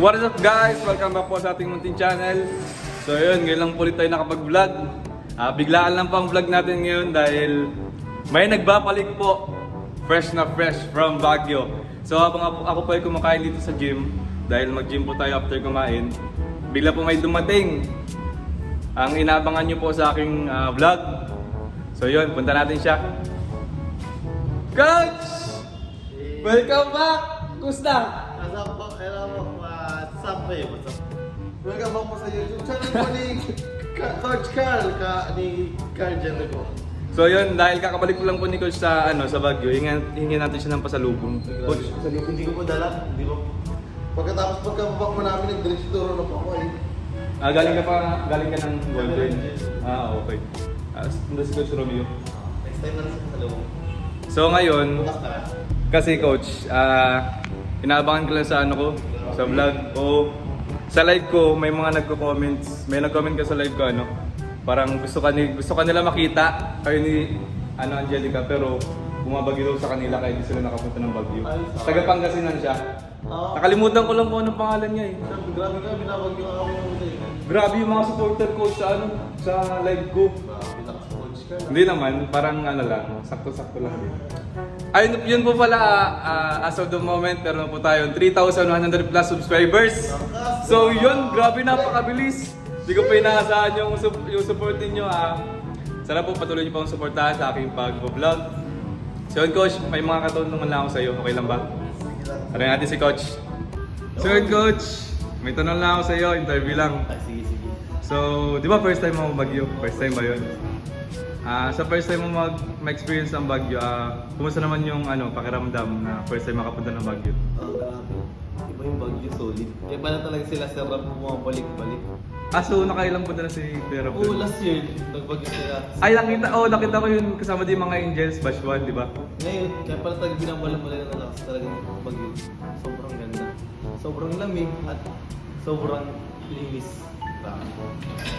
So what is up guys? Welcome back po sa ating munting channel. So yun, ngayon lang po ulit tayo nakapag-vlog. Biglaan lang po ang vlog natin ngayon dahil may nagbabalik po. Fresh na fresh from Baguio. So habang ako po ay kumakain dito sa gym, dahil mag-gym po tayo after kumain, bigla po may dumating ang inaabangan nyo po sa aking vlog. So yun, punta natin siya. Coach! Welcome back! Kumusta? What's up, hello po. What's up, babe? What's up? Welcome back po sa YouTube channel po ni Coach Carl, ni Carl Jericho. So yun, dahil kakabalik ko lang po ni Coach sa Baguio, hingin natin siya ng pasalubong. Coach, Hindi ko po dala, hindi ko. Pagkatapos pagkababak mo namin, nag-direct turo na po ako eh. galing ka ng Golden. Okay. Nandun si Coach Romeo. Next time na sa salubong. So ngayon, Bukas na lang. kasi Coach, inaabangan ko lang sa sa vlog o sa live ko, may mga nagko-comments. May nag-comment ka sa live ko parang gusto ka nila makita kayo ni Angelica, pero bumabagyo daw sa kanila kaya hindi sila nakapunta ng Baguio. Taga Pangasinan siya. Nakalimutan ko lang kung anong pangalan niya eh. Grabe ka, binabagyo ka kami ng mga eh. Grabe yung mga supporter ko sa live ko. Pinakas Coach Carl. Hindi naman, parang lang, sakto-sakto lang din. Ayun, yun po pala, as of the moment, meron po tayong 3,100 plus subscribers. So yun, grabe, napakabilis. Hindi ko pa inaasahan yung support ninyo. Sana po patuloy niyo pa akong supportahan sa aking pag-vlog. So yun, Coach, may mga katanungan lang ako sa iyo. Okay lang ba? Tara natin si Coach. So yun, Coach, may tanong lang ako sa iyo, interview lang. Sige. So, di ba first time mo Baguio? First time ba yun? Sa first time mo ma-experience ang Baguio, kumusta naman yung pakiramdam na first time makapunta ng Baguio? Grabe. Iba yung Baguio, solid. Kaya pala talaga sila sa rap mo balik-balik. So nakailang punta na si Kuya Rob? Oo, last year, nagbagyo sila. Ay, nakita ko yun kasama din mga Angels, Bash 1, di ba? Ngayon, kaya pala talaga binabala-bala na lakas talagang Baguio. Sobrang ganda. Sobrang lamig at sobrang linis.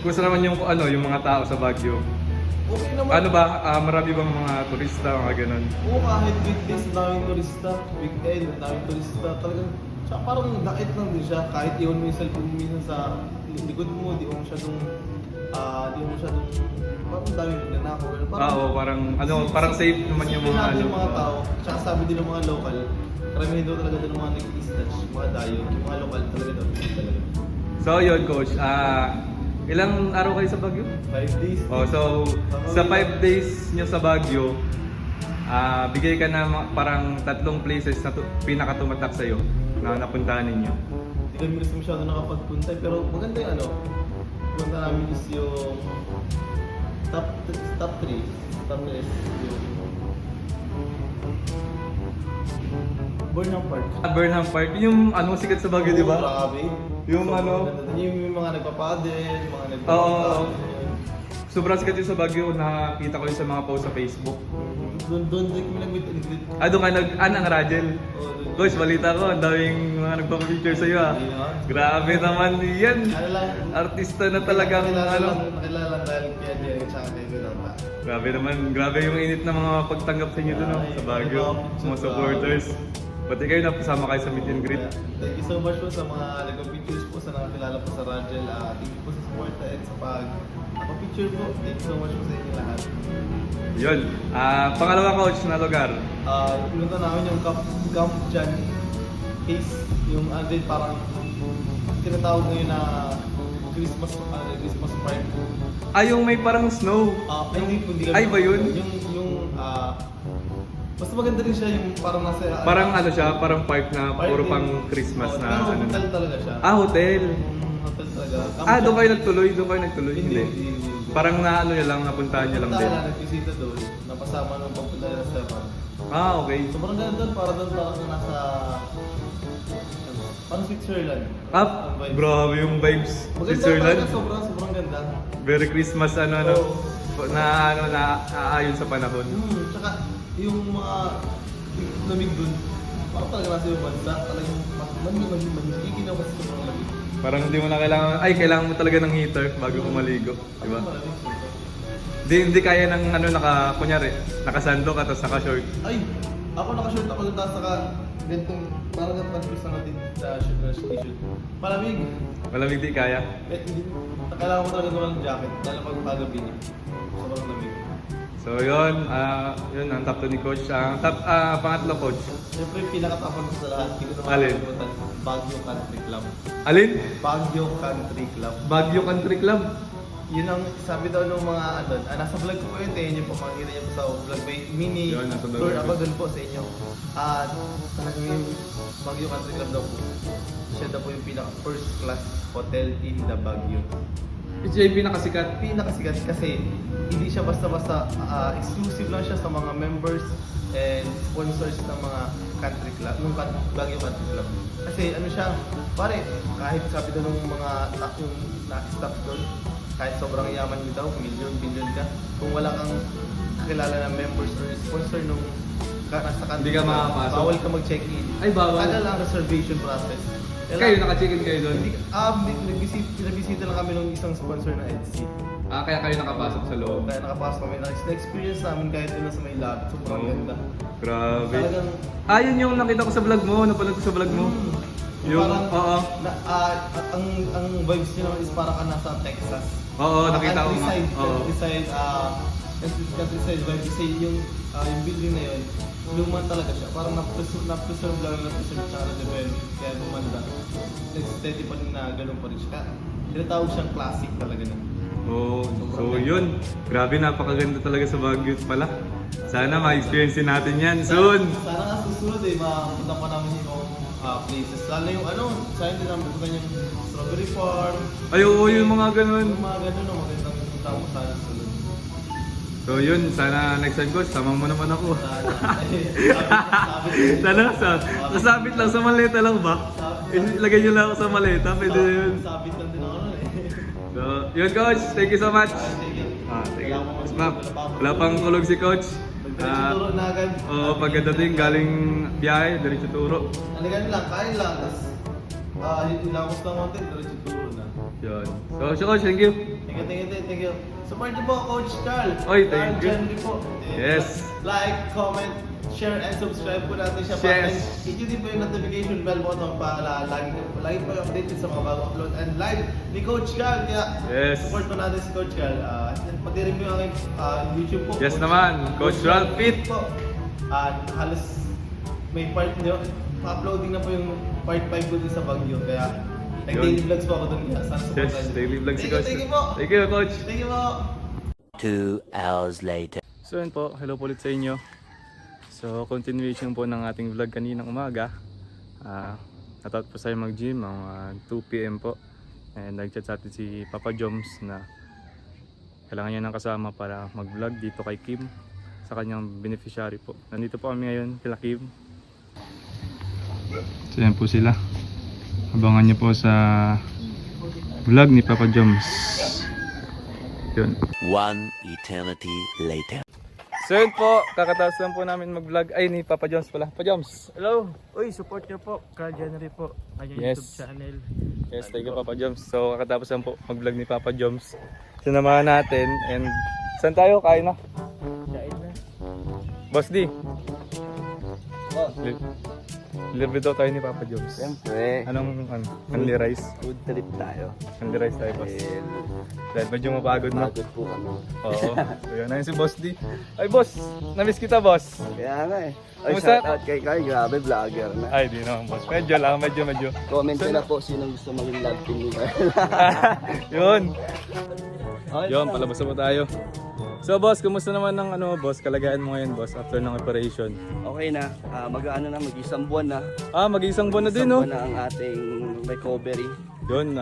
Kumusta naman yung yung mga tao sa Baguio? Okay naman. Ano ba, marami bang mga turista, mga ganun? Oo, kahit weekdays, daming turista. Weekend, daming turista. Talagang, tsaka parang nakit lang din siya. Kahit iwan mo yung cellphone mo minsan sa likod mo, di mo masyadong, parang daming nagnanakaw. Parang safe naman yung mga yung mga tao. Tsaka sabi din ng mga local, karamihan daw talaga doon ng mga nag-snatch, mga dayo, yung mga local talaga daw. Talaga. So yun, Coach, ilang araw kayo sa Baguio? 5 days. So sa 5 days nyo sa Baguio, bigay ka na parang 3 places na pinakatumatak sa'yo na napuntahan ninyo. Hindi kami gusto masyado nakapagpunta pero maganda yung punta namin is yung top 3. Top 3 yung Burnham Park. Burnham Park, yung sikat sa Baguio, di ba? Grabe. Yung yung mga nagpapadel, mga Oo. Sobrang sikat yun sa Baguio, nakita ko yun sa mga post sa Facebook. Doon kami nag-meet and greet. Doon ka ang Rajel. Guys, balita ko, ang daming mga nagpapapicture sa'yo Grabe naman yan. Artista na talagang Nakilala dahil kaya Jerry tsaka kay Vilota. Grabe yung init na mga pagtanggap sa inyo doon sa Baguio, mga supporters. Pati kayo napasama kayo sa meet and greet. Thank you so much po sa mga nagpa-pictures po sa nakakilala po sa Rajel. Thank you po sa support and sa pag-picture po. Thank you so much po sa inyo lahat. Yun. Pangalawa, Coach, na lugar. Pinunta namin yung Camp Jan Case. Yung din parang tinatawag ngayon na Christmas park. Yung may parang snow. Hindi Ay ba yun? Basta maganda rin siya yung parang nasa... Parang siya, parang park na puro pang Christmas na Pero hotel talaga siya. Hotel. Hotel talaga. Doon kayo nagtuloy? Hindi. Parang napuntahan niyo lang din. Nag-visita doon. Napasama nung pagpunta nila sa park. Okay. Sobrang ganda doon, parang nasa... Parang Switzerland. Grabe yung vibes. Switzerland. Maganda talaga, sobrang ganda. Very Christmas naaayon sa panahon. Tsaka yung mga lamig dun, parang talaga nasa yung bansa, talagang manigiginaw kasi sobrang lamig. Parang hindi mo na kailangan mo talaga ng heater bago kumaligo, di ba? Hindi kaya ng kunyari, nakasando ka tapos naka-short. Ay, ako naka-short ako tapos ganitong, parang nagpapis na natin sa shoot na t-shirt. Malamig. Malamig di kaya. Kailangan mo talaga naman ng jacket, lalo pag pagabi niya. Sobrang lamig. So yun, yun ang top 2 ni Coach. Ang top, pangatlo Coach. Siyempre yung pinakatapon ko sa lahat, hindi ko naman Alin? nakalimutan, Baguio Country Club. Alin? Baguio Country Club. Baguio Country Club. Yun ang sabi daw ng mga ano, nasa vlog ko po yun, yun yung pamangkin niyo po sa vlog, may mini Yun, nasa vlog tour ko. ako dun po sa inyo. At talagang yung Baguio Country Club daw po, siya daw po yung pinaka first class hotel in the Baguio. Siya yung pinakasikat. Pinakasikat kasi hindi siya basta-basta, exclusive lang siya sa mga members and sponsors ng mga country club, ng Baguio Country Club. Kasi ano siya, pare, kahit sabi daw ng mga yung staff doon, kahit sobrang yaman mo daw, billion ka, kung wala kang kakilala na members or sponsor nung nasa country Hindi ka club, makakapasok. bawal ka mag-check-in. Ay, bawal. Ano lang reservation process. Kayo, naka-check-in kayo doon? Nag-bisita lang kami ng isang sponsor na EDC. Kaya kayo nakapasok sa loob. Kaya nakapasok kami, na-experience namin kahit doon sa may lobby, sobrang Oo. ganda. Grabe. Talagang, Yun yung nakita ko sa vlog mo, napanood ko sa vlog mo. Yung, parang, oo. ang vibes niya naman is parang ka nasa Texas. Oo, nakita ko nga. Oo. Countryside vibe kasi yung building na yun, luma talaga siya. Parang na-preserve lang siya na-develop, kaya gumanda. Steady pa rin na ganun pa rin siya. Kaya tinatawag siyang classic talaga na. Oh, so yun. Grabe, napakaganda talaga sa Baguio pala. Sana ma-experience din natin yan soon. Sana nga susunod mapunta pa namin yung places. Lalo yung sana din namin punta yung strawberry farm. Ay, oo, yung mga ganun. Yung mga ganun, magandang punta mo sana susunod. So yun, sana next time Coach, sama mo naman ako. Sana, Sasabit lang, sa maleta lang ba? Ilagay nyo lang ako sa maleta, pwede yun. sabit lang din ako nun eh. So, yun Coach, thank you so much. Thank you. Thank you. Mas ma'am, wala pang tulog si Coach. Diretso turo na agad. Oo, pagkadating galing biyahe, diretso turo. Halikan lang, kain lang. Tapos, ilakos lang konti, diretso turo na. Yun. So, Coach, thank you. Thank you. Support niyo po, Coach Carl. Oy, thank you. Carl Jenry po. Yes. Like, comment, share, and subscribe po natin siya. Yes. Hit din po yung notification bell button para lagi po yung updated sa mga bagong upload and live ni Coach Carl. Kaya, Yes. support po natin si Coach Carl. Pati rin po yung aking YouTube po. Yes naman, Coach Ralph Fit. po. Halos may part nyo. Pa-uploading na po yung part 5 ko din sa Baguio. Kaya, nag-daily Yun. vlogs po ako doon. Kaya, sana Yes, supportan niyo. daily vlog si Coach. Thank you po. Thank you, Coach. Thank you po. 2 hours later. So yun po, hello po ulit sa inyo. So continuation po ng ating vlog kaninang umaga. Natat po tayo mag-gym mga 2 PM po. And nag-chat sa atin si Papa Joms na kailangan niya ng kasama para mag-vlog dito kay Kim sa kanyang beneficiary po. Nandito po kami ngayon kila Kim. So yan po sila. Abangan niyo po sa vlog ni Papa Joms. Yun. 1 eternity later. So yun po, kakatapos lang po namin mag-vlog. Ay, ni Papa Joms pala. Papa Joms! Hello! Uy, support nyo po. Carl Jenry po. Kanyang Yes. YouTube channel. Yes, thank you Papa Joms. So kakatapos lang po mag-vlog ni Papa Joms. Sinamahan natin and saan tayo? Kain na? Kain na. Boss D. Libre daw tayo ni Papa Joms. Siyempre, Anong only rice? food trip tayo. Only rice tayo boss. Eh, Dahil medyo mapagod na. pagod po kami. Oo. So yun na yun si Boss D. Ay boss, namiss kita boss. Kaya nga eh. Ay, Kumusta? shout out kay Kai, grabe, vlogger na. Ay di naman boss. Medyo lang, medyo. Comment na po sino gusto maging love team ni Kai. Yun. Okay, Yun, palabas na po tayo. So boss, kumusta naman ng boss? Kalagayan mo ngayon boss after ng operation? Okay na, mag-ano na, mag-isang buwan na. Mag-isang buwan na din Isang no? buwan na ang ating recovery. Yun,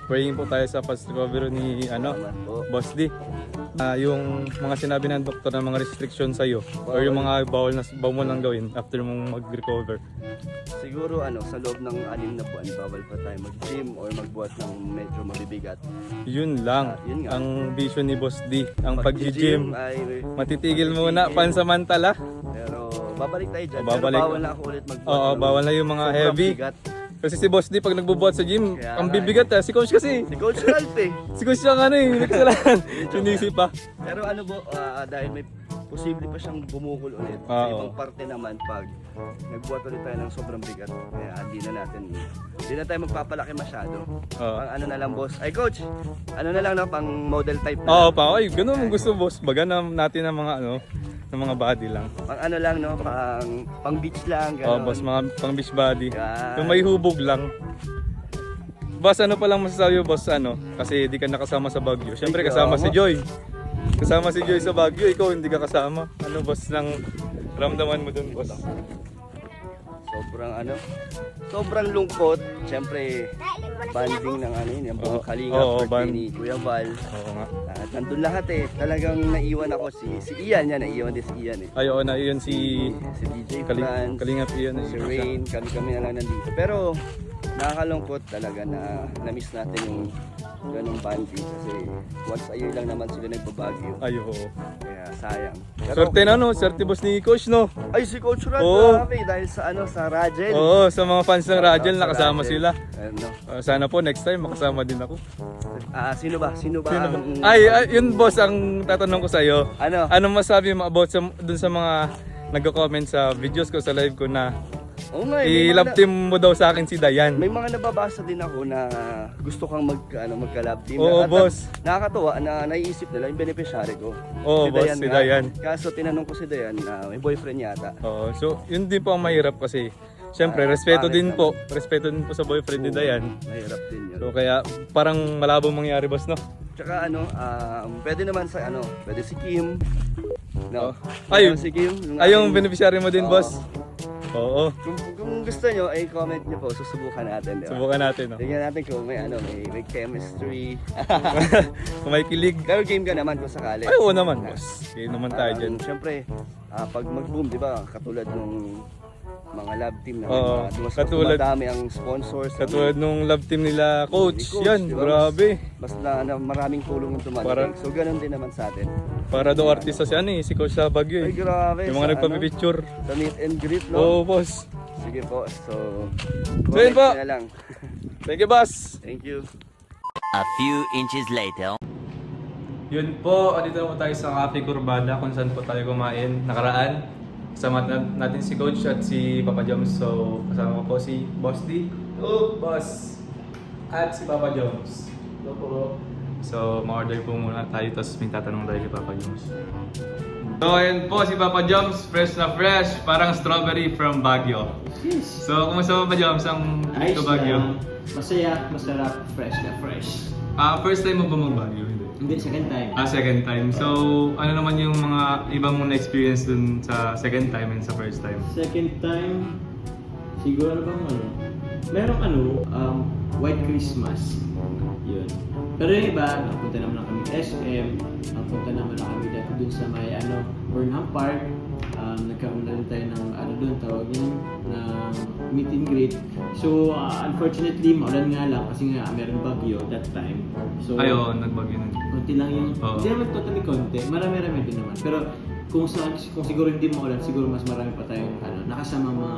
praying po tayo sa fast recovery ni Salamat po. Boss D. Yung mga sinabi ng doktor na mga restriction sa'yo or yung mga bawal mo nang gawin after mong mag-recover. Siguro sa loob ng 6 na buwan, bawal pa tayo mag-gym or magbuhat ng medyo mabibigat. Yun lang, Yun nga. ang vision ni Boss D. Ang pag-gym, ay matitigil muna, pansamantala. pero babalik tayo dyan. Babalik. Pero bawal na ako ulit magbuhat. Oo, ng bawal na yung mga sobrang heavy. bigat. Kasi si Boss D pag nagbubuhat sa gym, Kaya ang nga bibigat si Coach kasi. Si Coach Ralph eh. Si Coach yung nagkasalanan, sinisi pa. Pero po, dahil may posible pa siyang bumukol ulit. Oo. Sa ibang parte naman, pag nagbuhat ulit tayo ng sobrang bigat, kaya hindi na tayo magpapalaki masyado. Oo. Pang ano na lang, boss. Ay, coach, ano na lang, no? Pang model type na Oo lang. pa, ay ganun ang gusto boss. Baga na natin ng mga ano, ng mga body lang. Pang ano lang, no? Pang beach lang, Oo gano'n. boss, mga pang beach body. Yan. Yung may hubog lang. Boss, ano pa lang masasabi mo, boss, ano? Kasi di ka nakasama sa Baguio. Siyempre kasama si Joy. Kasama si Joy sa Baguio, ikaw hindi ka kasama. Ano boss, nang ramdaman mo dun, boss? Sobrang lungkot. Siyempre, banding ng ano yun, yung buong Oo, Kalinga, oo, birthday band. ni Kuya Val. Oo nga. At nandun lahat eh. Talagang naiwan ako si Ian yan, naiwan din si Ian eh. Ay, oo na, yun si Si DJ Franz, Kalingap iyan. si Rain, kami na lang nandito. Pero nakakalungkot talaga na na-miss natin yung ganung banding kasi once a year lang naman sila nagbabagyo. Ay, oo. Kaya sayang. Pero, Swerte na, no? Swerte boss ni Coach, no? ay si Coach Rad, Oo. grabe, dahil sa sa Rajel. Oo, sa mga fans ng Rajel, Sa nakasama Rajel. sila. Ano? Sana po, next time, makasama din ako. Sino ba? Sino ba? ang- Ay, yun boss, ang tatanong ko sa'yo. Ano? Anong masabi mo about dun sa mga nagko-comment sa videos ko, sa live ko na Oo nga, may i-love mga- team mo daw sa akin si Dayan. May mga nababasa din ako na gusto kang magka-love team. Oo, At boss. Nakakatuwa na naiisip nila yung beneficiary ko. Oo, boss, si nga. Dayan. Kaso tinanong ko si Dayan na may boyfriend yata. Oo, so yun din po ang mahirap kasi syempre, respeto pangit din lang. po. Respeto din po sa boyfriend ni Dayan. Mahirap din yun. So kaya parang malabong mangyari, boss, no? Tsaka pwede naman sa pwede si Kim. No. Ay, si Kim. yung beneficiary mo din, Oo. boss. Oo, Kung gusto nyo, ay comment nyo po, susubukan natin, di ba? subukan natin, no? Tingnan natin kung may chemistry. Kung may kilig. Pero game ka naman kung sakali. Ay, oo naman, boss. Game naman tayo dyan. Siyempre, pag mag-boom, di ba, katulad nung mga love team na Oo, mas katulad- dumadami ang sponsors. Katulad nung love team nila, Coach. Coach, Yan, di ba? grabe. Mas na maraming tulong yung tumatating. So, ganun din naman sa atin. Para daw artista si si Coach sa Baguio Ay, eh. grabe. Yung mga sa, nagpapipicture. sa meet and greet, no? Oo, boss. Sige po. So, yun po. comment na lang. Thank you, boss. Thank you. A few inches later. Yun po, dito po tayo sa Cafe Curbada kung saan po tayo kumain nakaraan. Kasama natin si Coach at si Papa Joms. So, kasama ko po si Boss D. Hello, Boss. At si Papa Joms. Hello po. So, ma-order po muna tayo tapos may tatanong tayo kay Papa Joms. So, ayun po si Papa Joms, fresh na fresh, parang strawberry from Baguio. So, kumusta Papa Joms ang Ayos to Baguio? lang. Masaya, masarap, fresh na fresh. First time mo ba mag-Baguio? Hindi. Hindi, second time. Second time. So, ano naman yung mga iba mong na-experience dun sa second time and sa first time? Second time, siguro na bang merong White Christmas. Yun. Pero yung iba, napunta naman lang kami SM, napunta naman lang kami dun sa may Burnham Park. Nagkaroon na rin tayo ng doon, tawag yun, na meet and greet. So, unfortunately, maulan nga lang kasi nga meron bagyo that time. So, Ayo, nagbagyo na. konti lang yung, Oo. hindi naman totally konti, marami-rami din naman. Pero kung siguro hindi maulan, siguro mas marami pa tayong nakasama mga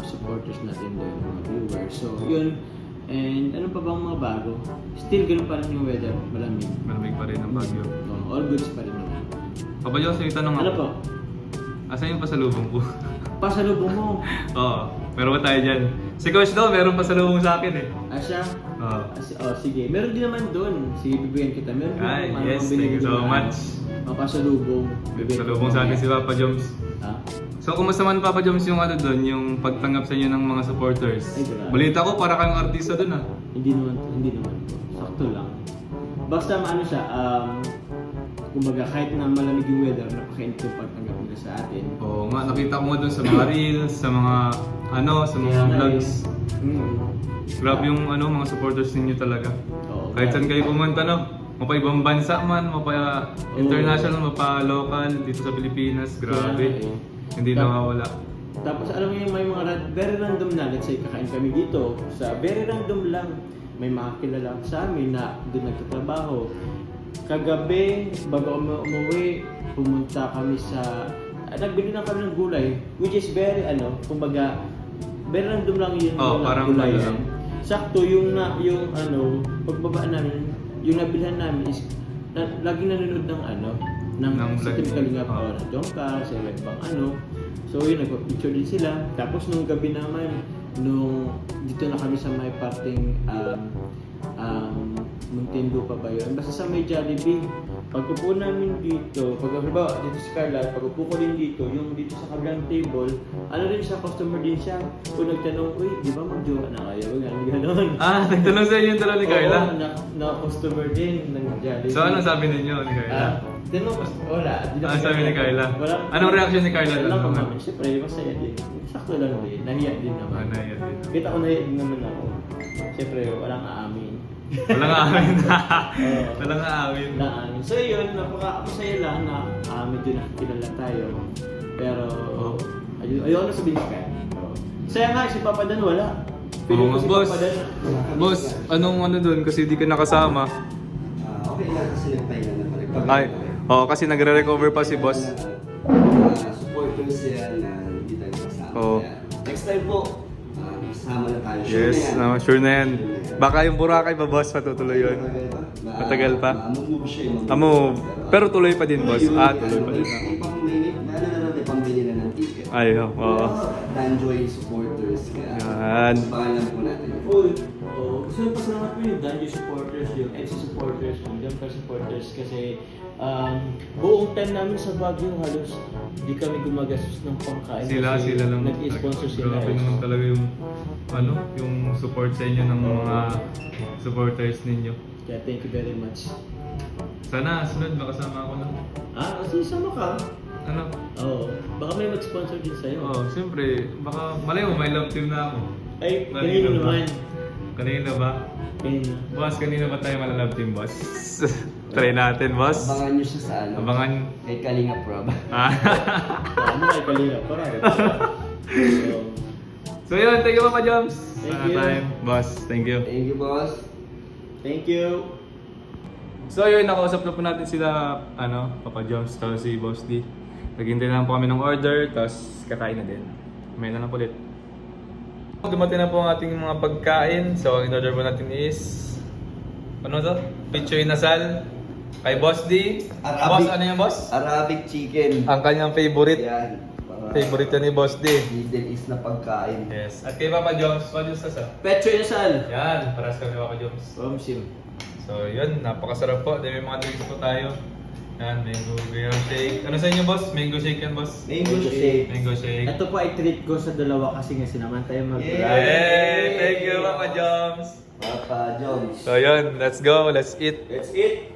supporters natin doon, mga viewers. So, yun. And ano pa bang mga bago? Still ganun pa rin yung weather, malamig. Malamig pa rin ang Baguio. All goods pa rin naman. Papa Jones, may tanong Ano ako. po? Asan yung pasalubong ko? Pasalubong mo. Oo, meron ba tayo dyan? Si Coach daw, meron pasalubong sa akin eh. Asya? Oo. Sige. Meron din naman doon. Sige, bibigyan kita. Meron din Ay, naman yes, mga thank you binili so na, much. Mga pasalubong. Pasalubong sa akin si Papa Jones. Ha? So, kumusta man Papa Jones yung doon, yung pagtanggap sa inyo ng mga supporters? Ay, grabe. Balita ko, para kang artista doon ah. Hindi naman po. Sakto lang. Basta maano siya, kumbaga kahit na malamig yung weather, napaka-init yung pagtanggap nila sa atin. Oo nga, nakita ko nga doon sa mga reels, sa mga sa mga Kaya nga vlogs. eh. Grabe yung mga supporters ninyo talaga. Oo, Kahit saan kayo pumunta, no? Mapa ibang bansa man, mapa international, mapa local, dito sa Pilipinas, grabe. Kaya, Hindi nawawala. Tapos alam mo yung may mga very random na, let's say kakain kami dito, sa very random lang, may makakilala sa amin na doon nagtatrabaho. Kagabi, bago umuwi, pumunta kami sa, nagbili na kami ng gulay, which is very kumbaga, very random lang yun. Oo, yung parang gulay ano yan. lang. Sakto pagbaba namin, yung nabilhan namin is, laging nanonood ng Ng sa vlog. Team Kalingap o ng Jongkar, sa iba't ibang ano. So yun, nagpa-picture din sila. Tapos nung gabi naman, dito na kami sa may parting Muntinlupa pa ba yun? Basta sa may Jollibee. Pag-upo namin dito, halimbawa dito si Carla, pag-upo ko din dito, yung dito sa kabilang table, ano rin siya, customer din siya. Kung nagtanong, uy, di ba mag-jowa na kayo? Gano'n. Nagtanong sa inyo yung dalawa ni Carla. Oo, na-customer din ng Jollibee. So ano sabi ninyo ni Carla? Tinanong ko, wala. Di na Ano sabi ni Carla? Wala. Anong reaction ni Carla Wala doon? ko naman. Siyempre, masaya din. Sakto lang din. Nahiya din naman. Nahiya din. Kita ko nahiya din naman ako. Siyempre, walang aamin. Walang aamin. Oo. Walang aamin. Naamin. So yun, napaka-masaya lang na aamin din nakikilala tayo. Pero, ayoko na sabihin ka. Saya nga, si Papa Dan wala. Oo nga, si boss. Papa Dan, Boss, anong ano doon? Kasi di ka nakasama. Okay lang kasi nagpahinga na pala. Ay, kasi nagre-recover pa si boss. Supporters yan na hindi tayo kasama. Oo. Kaya, next time po, kasama na tayo. Yes, sure na yan. Baka yung Boracay pa, boss, matutuloy yun. Matagal pa. Move siya. Pero tuloy pa din, boss. Tuloy pa din. May pambili na ng ticket. Ay, oo. Danjoy supporters. Kaya, Yan. pangalan po natin. Gusto yung pasalamat ko yung Danjo supporters, yung FC supporters, yung Jumper supporters kasi buong time namin sa Baguio halos di kami gumagastos ng pangkain. Sila kasi lang. nag-sponsor sila. Grabe naman talaga yung support sa inyo ng mga supporters ninyo. Kaya thank you very much. Sana sunod makasama ako na. Kasi sama ka. Ano? Oo. Baka may mag-sponsor din sa'yo. Siyempre, baka malay mo may love team na ako. Ay, Kanina kanino ba? naman. Kanina ba? Kanino. Boss, kanina ba tayo malalove team, boss? Try natin, boss. Abangan nyo siya sa ano. Abangan. Kay Kalinga Prob. Ano kay Kalina? Parang. So yun, thank you Papa Joms. Thank you. Boss, thank you. Thank you, boss. Thank you. So yun, nakausap na po natin sila, Papa Joms, tapos si Boss D. Naghintay na lang po kami ng order, tapos kakain na din. May na lang po ulit. Dumating na po ang ating mga pagkain. So ang in-order po natin is... Ano to? Pichoy Nasal. Kay Boss D. Arabic. Boss, ano yung boss? Arabic chicken. Ang kanyang favorite. Yan. Favorite ni Boss D. Middle East na pagkain. Yes. At kay Papa Joms, what is sa? Petro Inasal. Yan, paras kami Papa Joms. Sim. So yun, napakasarap po. May mga drinks po tayo. Yan, mango shake. Ano sa inyo, boss? Mango shake yan, boss? Mango shake. Mango shake. Ito po ay treat ko sa dalawa kasi nga sinaman tayo mag-vlog. Yay! Thank you, Papa Joms! Papa Jones. So yun, let's go. Let's eat. Let's eat.